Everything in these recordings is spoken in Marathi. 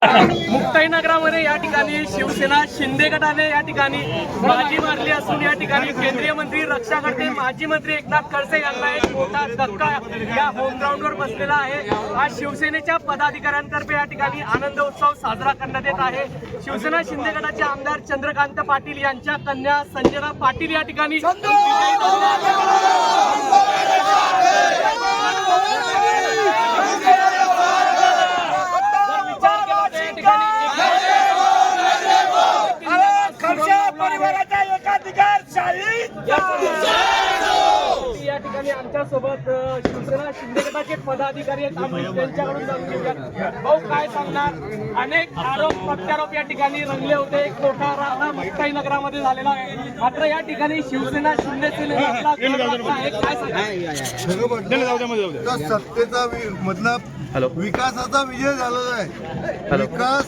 मुक्ताईनगरामध्ये या ठिकाणी शिवसेना शिंदे गटाने या ठिकाणी बाजी मारली असून या ठिकाणी केंद्रीय मंत्री रक्षा करते माजी मंत्री एकनाथ खडसे यांना एक मोठा धक्का या होम ग्राउंडवर बसलेला आहे। आज शिवसेनेच्या पदाधिकाऱ्यांतर्फे या ठिकाणी आनंद उत्सव साजरा करण्यात येत आहे। शिवसेना शिंदे गटाचे आमदार चंद्रकांत पाटील यांच्या कन्या संजना पाटील या ठिकाणी या ठिकाणी आमच्या सोबत शिवसेना शिंदे गटाचे पदाधिकारी आहेत, आम्ही त्यांच्याकडून जाणून घेऊया। भाऊ काय सांगणार? अनेक आरोप प्रत्यारोप या ठिकाणी रंगले होते, एक मोठा राडा मुक्ताईनगरामध्ये झालेला आहे, मात्र या ठिकाणी शिवसेना शिंदे सेनेला काय सांगणार? सत्तेचा मतलब विकासाचा विजय झालेला आहे। विकास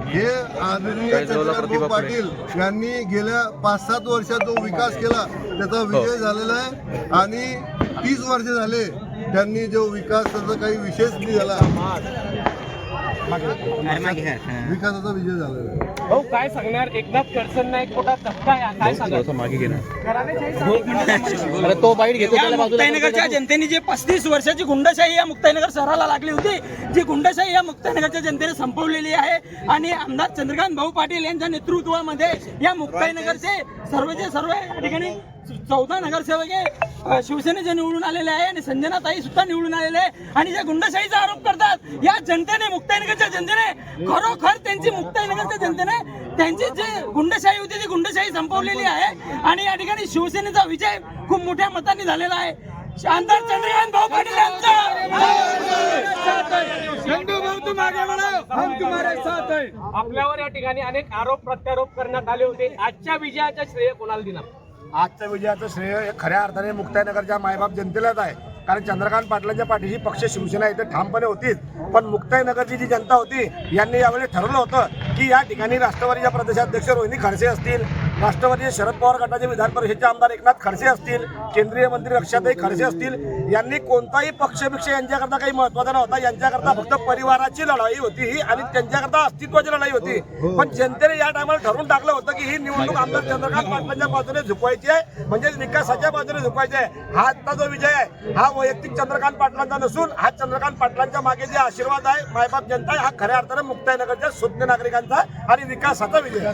हे आदरणीय चंद्रकांत पाटील यांनी गेल्या 5-7 वर्षात जो विकास केला त्याचा विजय झालेला आहे आणि 30 वर्ष झाले त्यांनी जो विकासाचा काही विशेष नाही झाला, विकासाचा विजय झालेला आहे। भाऊ काय सांगणार? एकनाथ खडसेंना एक मोठा धक्का आहे, काय सांगणार? मुक्ताईनगरच्या जनतेने जे 35 वर्षाची गुंडशाही या मुक्ताईनगर शहराला लागली होती, जी गुंडशाही या मुक्ताईनगरच्या जनतेने संपवलेली आहे आणि आमदार चंद्रकांत भाऊ पाटील यांच्या नेतृत्वामध्ये या मुक्ताईनगरचे सर्वचे सर्व या ठिकाणी 14 नगरसेवक शिवसेनेचे निवडून आलेले आहे आणि संजना ताई सुद्धा निवडून आलेले आहे आणि ज्या गुंडशाहीचा आरोप करतात या जनतेने, मुक्ताईनगरच्या जनतेने खरोखर त्यांची मुक्ताईनगरच्या जनतेने त्यांची जी गुंडशाही होती ती गुंडशाही संपवलेली आहे आणि या ठिकाणी शिवसेनेचा विजय खूप मोठ्या मतांनी झालेला आहे। आमदार चंद्रकांत भाऊ पाटील आपल्यावर या ठिकाणी अनेक आरोप प्रत्यारोप करण्यात आले होते, आजच्या विजयाचं श्रेय कोणाला दिला? आजच्या विजयाचं श्रेय हे खऱ्या अर्थाने मुक्ताईनगरच्या मायबाप जनतेलाच आहे, कारण चंद्रकांत पाटलांच्या पाठीशी पक्ष शिवसेना इथे ठामपणे होतीच, पण मुक्ताईनगरची जी जनता होती यांनी यावेळी ठरवलं होतं की या ठिकाणी राष्ट्रवादीच्या प्रदेशाध्यक्ष रोहिणी खडसे असतील, राष्ट्रवादीचे शरद पवार गटाचे विधान परिषदेचे आमदार एकनाथ खडसे असतील, केंद्रीय मंत्री रक्षाताई खडसे असतील, यांनी कोणताही पक्षपेक्षा यांच्याकरता काही महत्त्वाचा नव्हता, यांच्याकरता फक्त परिवाराची लढाई होती ही आणि त्यांच्याकरता अस्तित्वाची लढाई होती। पण जनतेने या टायमाला ठरवून टाकलं होतं की ही निवडणूक आमदार चंद्रकांत पाटलांच्या बाजूने झुकवायची आहे, म्हणजे विकासाच्या बाजूने झुकवायची आहे। हा आजचा जो विजय आहे हा वैयक्तिक चंद्रकांत पाटलांचा नसून हा चंद्रकांत पाटलांच्या मागे जे आशीर्वाद आहे मायबाप जनता आहे, हा खऱ्या अर्थाने मुक्ताईनगरच्या सुज्ञ नागरिकांचा आणि विकासाचा विजय आहे।